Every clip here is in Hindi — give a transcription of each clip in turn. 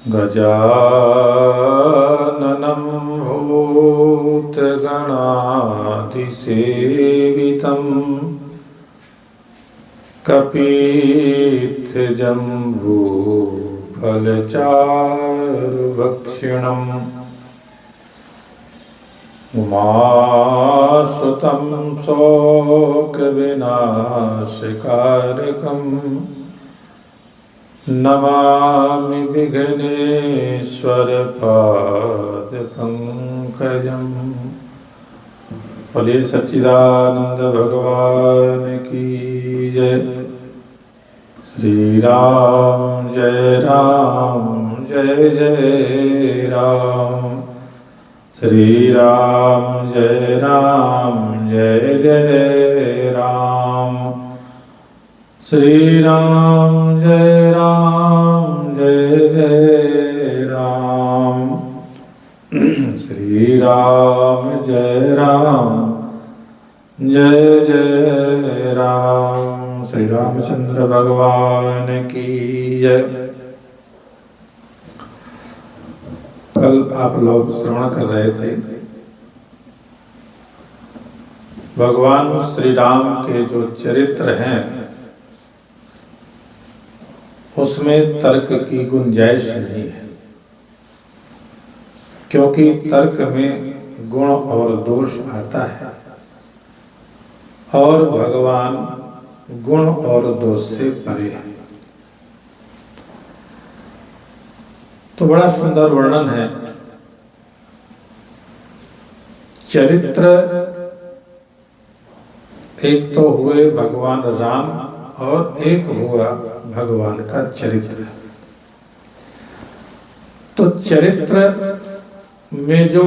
गजाननं भूतगणाधिसेवितं कपित्थजम्बूफलचारुभक्षिणम् उमासुतं शोकविनाशकारकं नमामि विघ्नेश्वरपादपङ्कजम्। बोलिए सच्चिदानंद भगवान की जय। श्री राम जय जय राम। श्री राम जय जय राम। श्री राम जय जय राम। श्री राम जय जय राम। श्री रामचंद्र भगवान की जय। कल आप लोग श्रवण कर रहे थे भगवान श्री राम के जो चरित्र हैं उसमें तर्क की गुंजाइश नहीं है, क्योंकि तर्क में गुण और दोष आता है और भगवान गुण और दोष से परे है। तो बड़ा सुंदर वर्णन है। चरित्र एक तो हुए भगवान राम और एक हुआ भगवान का चरित्र। तो चरित्र में जो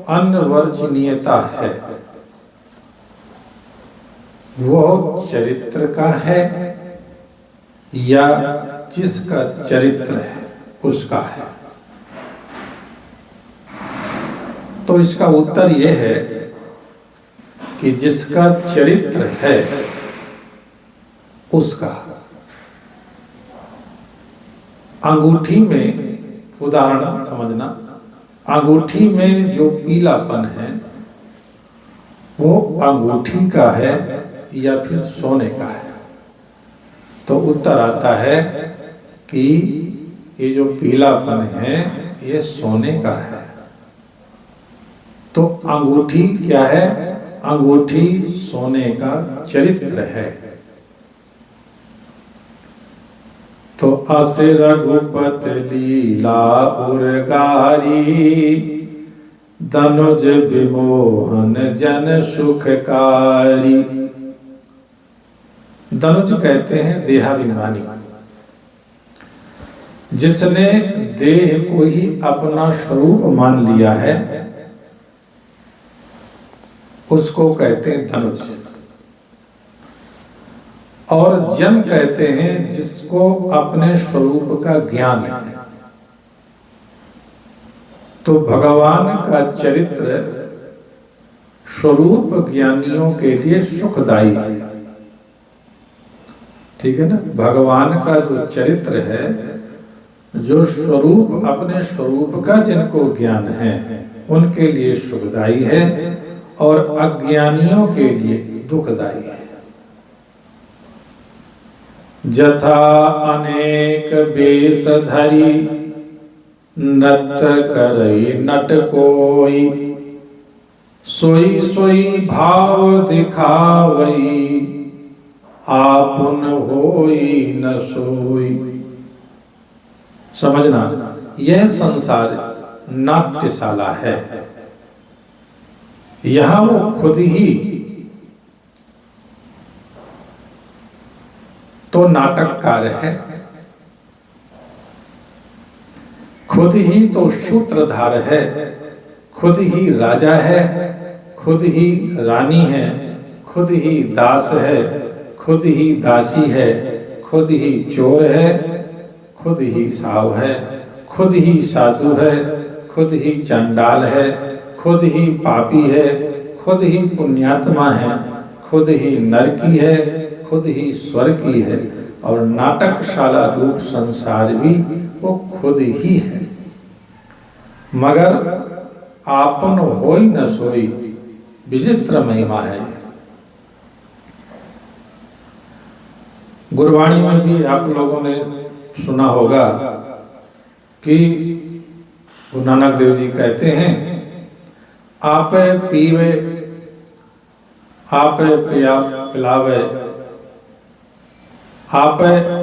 अनवर्जनीयता है वो चरित्र का है या जिसका चरित्र है उसका है। तो इसका उत्तर यह है कि जिसका चरित्र है उसका। अंगूठी में उदाहरण समझना, अंगूठी में जो पीलापन है वो अंगूठी का है या फिर सोने का है। तो उत्तर आता है कि ये जो पीलापन है ये सोने का है। तो अंगूठी क्या है? अंगूठी सोने का चरित्र है। तो अस रघुपत लीला उर्गारी धनुज विमोहन जन सुखकारी। धनुज कहते हैं देहाभिमानी, जिसने देह को ही अपना स्वरूप मान लिया है उसको कहते हैं धनुज। और जन कहते हैं जिसको अपने स्वरूप का ज्ञान है। तो भगवान का चरित्र स्वरूप ज्ञानियों के लिए सुखदायी है। ठीक है ना? भगवान का जो चरित्र है, जो स्वरूप अपने स्वरूप का जिनको ज्ञान है उनके लिए सुखदायी है और अज्ञानियों के लिए दुखदायी है। जथा अनेक बेस धरी नृत्य करई नट कोई, सोई सोई भाव दिखावई आपुन होई न सोई। समझना, यह संसार नाट्यशाला है। यहां वो खुद ही तो नाटककार है, खुद ही तो सूत्रधार है, खुद ही राजा है, खुद ही रानी है, खुद ही दास है, खुद ही दासी है, खुद ही चोर है, खुद ही साव है, खुद ही साधु है, खुद ही चंडाल है, खुद ही पापी है, खुद ही पुण्यात्मा है, खुद ही नर की है, खुद ही स्वर की है, और नाटकशाला रूप संसार भी वो खुद ही है। मगर आपन होई न सोई, विचित्र महिमा है। गुरबाणी में भी आप लोगों ने सुना होगा कि गुरु नानक देव जी कहते हैं, आप पीवे आप पिलावे, आप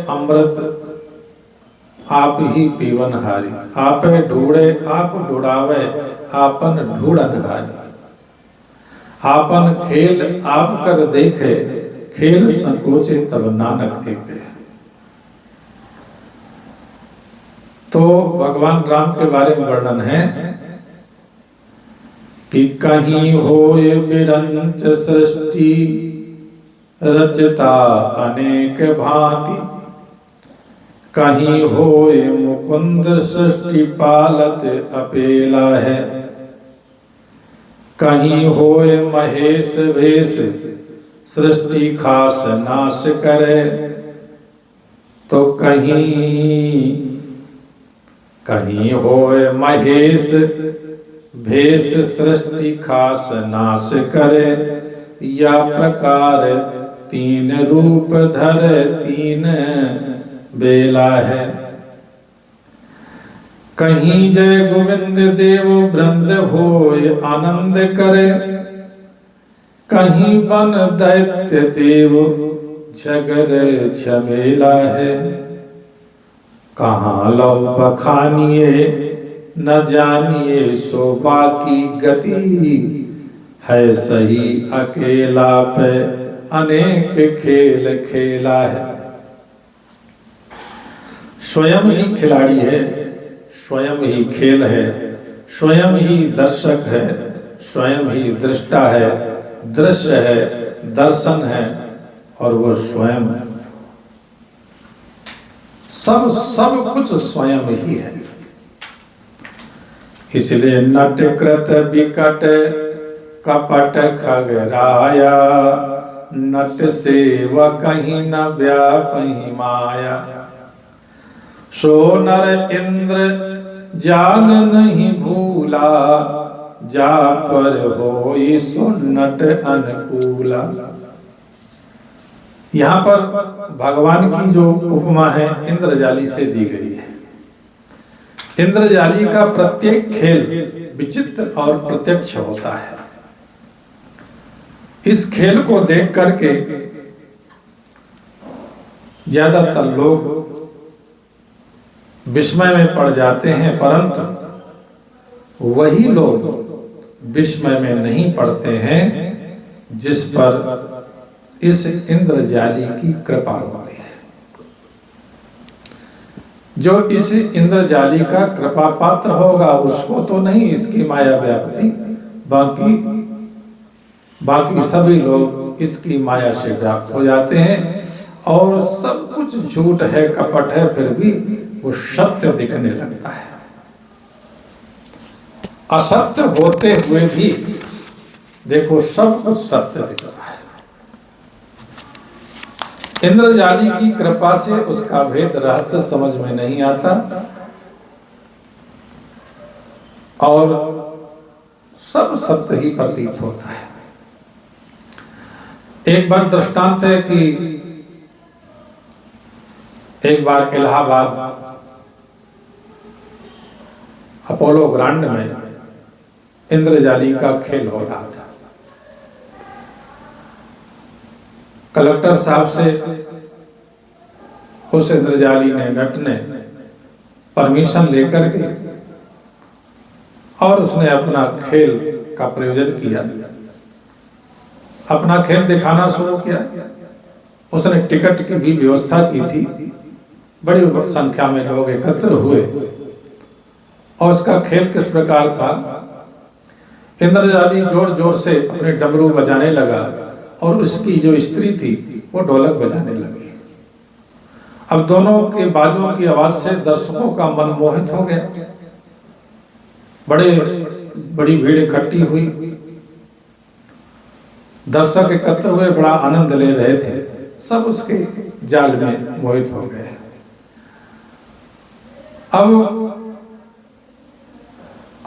अमृत आप ही पीवन हारी, आप ढूंढे आप ढूंढावे, आपन ढूंढन हारी, आपन खेल आप कर देखे, खेल संकोचे तब नानक एक। तो भगवान राम के बारे में वर्णन है कि कहीं होए बिरंच सृष्टि, रचता अनेक भांति, कहीं होए मुकुंद सृष्टि पालत अपेला है, कहीं होए महेश भेष सृष्टि खास नाश करे, तो कहीं होए महेश भेष सृष्टि खास नाश करे, या प्रकार तीन रूप धर तीन बेला है, कहीं जय गोविंद देव वृंद होए आनंद करे, कहीं बन दैत्य देव झगर झमेला है, कहाँ लव बखानिए न जानिए शोभा की गति, है सही अकेला पे अनेक खेल खेला है। स्वयं ही खिलाड़ी है, स्वयं ही खेल है, स्वयं ही दर्शक है, स्वयं ही दृष्टा है, दृश्य है, दर्शन है, और वो स्वयं सब कुछ स्वयं ही है। इसलिए नट कृत विकट कपट खगराया, नट सेव कहीं न व्यापहि माया, सो नर इंद्र जाल नहीं भूला, जा पर होई सो नट अनुकूला। यहाँ पर भगवान की जो उपमा है इंद्रजाली से दी गई है। इंद्रजाली का प्रत्येक खेल विचित्र और प्रत्यक्ष होता है। इस खेल को देख करके ज्यादातर लोग विस्मय में पड़ जाते हैं, परंतु वही लोग विस्मय में नहीं पड़ते हैं जिस पर इस इंद्रजाली की कृपा होती है। जो इस इंद्रजाली का कृपा पात्र होगा उसको तो नहीं इसकी माया व्याप्ति, बाकी सभी लोग इसकी माया से व्याप्त हो जाते हैं, और सब कुछ झूठ है, कपट है, फिर भी वो सत्य दिखने लगता है। असत्य होते हुए भी देखो सब कुछ सत्य दिखता है। इंद्रजाली की कृपा से उसका भेद रहस्य समझ में नहीं आता, और सब सत्य ही प्रतीत होता है। एक बार दृष्टांत है कि एक बार इलाहाबाद अपोलो ग्रांड में इंद्रजाली का खेल हो रहा था। कलेक्टर साहब से उस इंद्रजाली ने नट ने परमिशन लेकर के और उसने अपना खेल का प्रयोजन किया, अपना खेल दिखाना शुरू किया। उसने टिकट की भी व्यवस्था की थी, बड़ी संख्या में लोग एकत्र हुए, और उसका खेल किस प्रकार था, इंद्रजाली जोर जोर से अपने डमरू बजाने लगा और उसकी जो स्त्री थी वो ढोलक बजाने लगी। अब दोनों के बाजों की आवाज से दर्शकों का मन मोहित हो गया। बड़ी भीड़ इकट्ठी हुई, दर्शक एकत्र हुए, बड़ा आनंद ले रहे थे। सब उसके जाल में मोहित हो गए। अब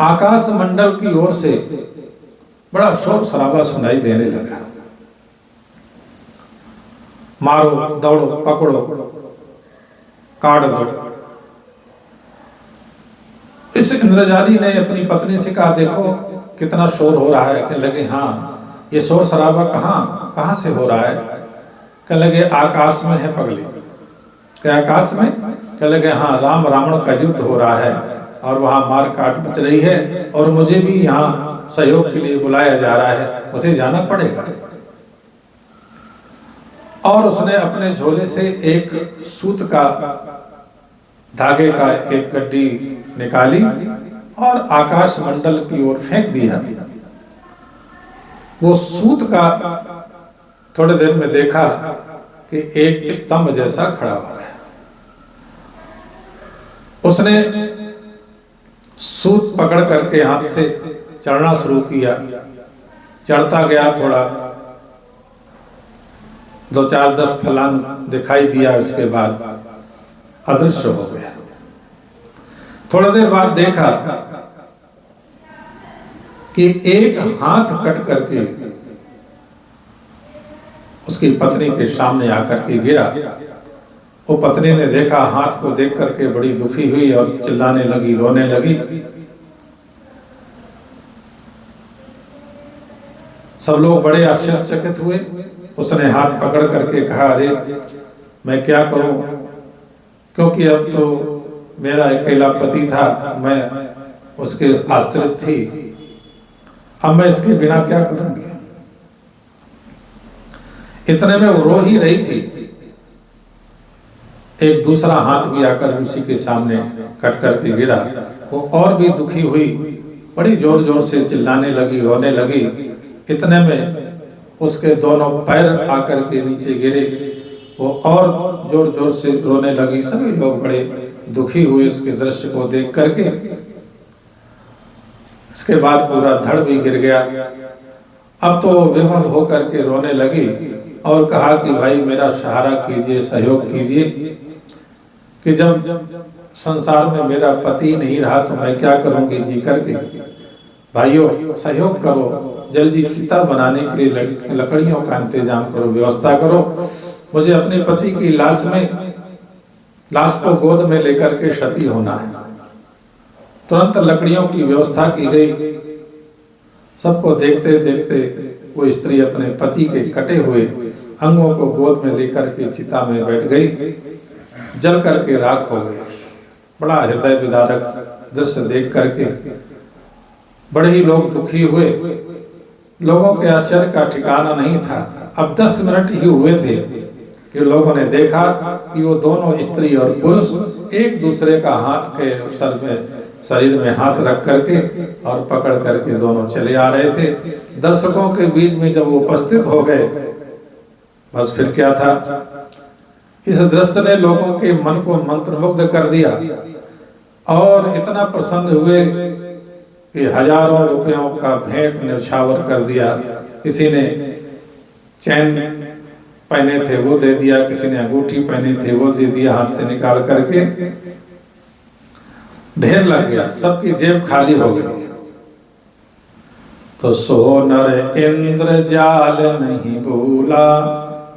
आकाश मंडल की ओर से बड़ा शोर शराबा सुनाई देने लगा, मारो, दौड़ो, पकड़ो, काट दो। इस इंद्रजाली ने अपनी पत्नी से कहा, देखो कितना शोर हो रहा है। कहने लगे, हाँ, ये शोर शराबा कहाँ से हो रहा है? कहने लगे, आकाश में है पगली। क्या आकाश में? कहने लगे, हाँ, राम रावण का युद्ध हो रहा है और वहाँ मार काट मच रही है और मुझे भी यहाँ सहयोग के लिए बुलाया जा रहा है, मुझे जाना पड़ेगा। और उसने अपने झोले से एक सूत का धागे का एक गड्डी निकाली और आकाश मंडल की ओर फेंक दिया। वो सूत का थोड़ी देर में देखा कि एक स्तंभ जैसा खड़ा हो गया। उसने सूत पकड़ करके हाथ से चढ़ना शुरू किया। चढ़ता गया, थोड़ा 2-4-10 फलांग दिखाई दिया, उसके बाद अदृश्य हो गया। थोड़ी देर बाद देखा कि एक हाथ कट करके उसकी पत्नी के सामने आकर के गिरा। वो पत्नी ने देखा, हाथ को देख करके बड़ी दुखी हुई और चिल्लाने लगी, रोने लगी। सब लोग बड़े आश्चर्यचकित हुए। उसने हाथ पकड़ करके कहा, अरे मैं क्या करूं, क्योंकि अब तो मेरा अकेला पति था, मैं उसके आश्रित थी, अब मैं इसके बिना क्या करूंगी। इतने में वो रो ही रही थी। एक दूसरा हाथ भी आकर उसी के सामने कट करके गिरा। वो और भी दुखी हुई, बड़ी जोर जोर से चिल्लाने लगी, रोने लगी। इतने में उसके दोनों पैर आकर के नीचे गिरे। वो और जोर जोर से रोने लगी। सभी लोग बड़े दुखी हुए उसके दृश्य को देख करके। इसके बाद पूरा धड़ भी गिर गया। अब तो विभल होकर के रोने लगी और कहा कि भाई मेरा सहारा कीजिए, सहयोग कीजिए, कि जब संसार में मेरा पति नहीं रहा तो मैं क्या करूंगी जी करके। भाइयों सहयोग करो, जल्दी चिता बनाने के लिए लकड़ियों का इंतजाम करो, व्यवस्था करो। मुझे अपने पति की लाश को गोद में लेकर के क्षति होना है। तुरंत लकड़ियों की व्यवस्था की गई। सबको देखते देखते वो स्त्री अपने पति के कटे हुए अंगों को गोद में लेकर के चिता में बैठ गई, जल करके राख हो गई। बड़ा हृदय विदारक दृश्य देख करके बड़े ही लोग दुखी हुए। लोगों के आश्चर्य का ठिकाना नहीं था। अब 10 मिनट ही हुए थे कि लोगों ने देखा कि वो दोनों स्त्री और पुरुष एक दूसरे का हाथ के शरीर में हाथ रख करके और पकड़ करके दोनों चले आ रहे थे। दर्शकों के बीच में जब वो उपस्थित हो गए, बस फिर क्या था। इस दृश्य ने लोगों के मन को मंत्रमुग्ध कर दिया और इतना प्रसन्न हुए कि हजारों रुपयों का भेंट न्यौछावर कर दिया। किसी ने चैन पहने थे वो दे दिया, किसी ने अंगूठी पहनी थी वो दे दिया, हाथ से निकाल करके ढेर लग गया, सबकी जेब खाली हो गई। तो सोनर इंद्र जाल नहीं भूला,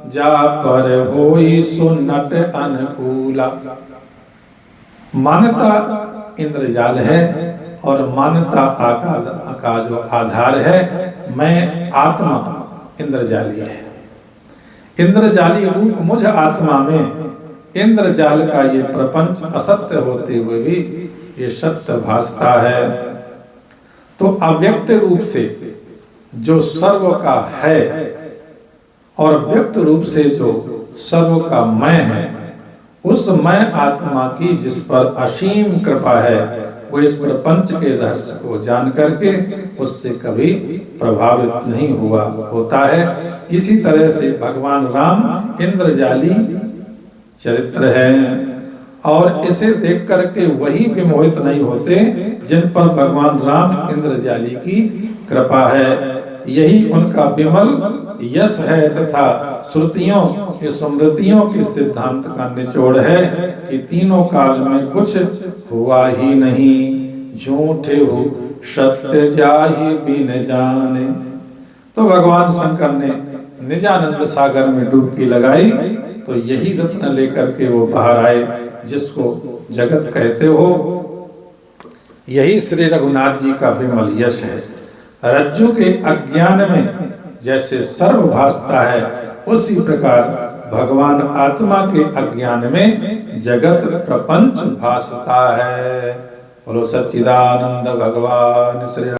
जा पर होई सुन्नट अनुकूला। मान्यता इंद्रजाल है और मान्यता का जो आधार है, मैं आत्मा इंद्रजाली है। इंद्रजाली रूप मुझ आत्मा में इंद्रजाल का ये प्रपंच असत्य होते हुए भी ये सत्य भासता है। तो अव्यक्त रूप से जो सर्व का है और व्यक्त रूप से जो सर्व का मैं है, उस मैं आत्मा की जिस पर असीम कृपा है, वो इस प्रपंच के रहस्य को जान करके उससे कभी प्रभावित नहीं होता है। इसी तरह से भगवान राम इंद्रजाली चरित्र है और इसे देख करके वही विमोहित नहीं होते जिन पर भगवान राम इंद्रजाली की कृपा है। यही उनका विमल यश है तथा श्रुतियों स्मृतियों के सिद्धांत का निचोड़ है कि तीनों काल में कुछ हुआ ही नहीं, झूठे हो सत्य जाहि बिन जाने। तो भगवान शंकर ने निजानंद सागर में डुबकी लगाई तो यही रत्न लेकर के वो बाहर आए जिसको जगत कहते हो। यही श्री रघुनाथ जी का विमल यश है। रज्जु के अज्ञान में जैसे सर्व भासता है, उसी प्रकार भगवान आत्मा के अज्ञान में जगत प्रपंच भासता है। बोलो सच्चिदानंद भगवान श्री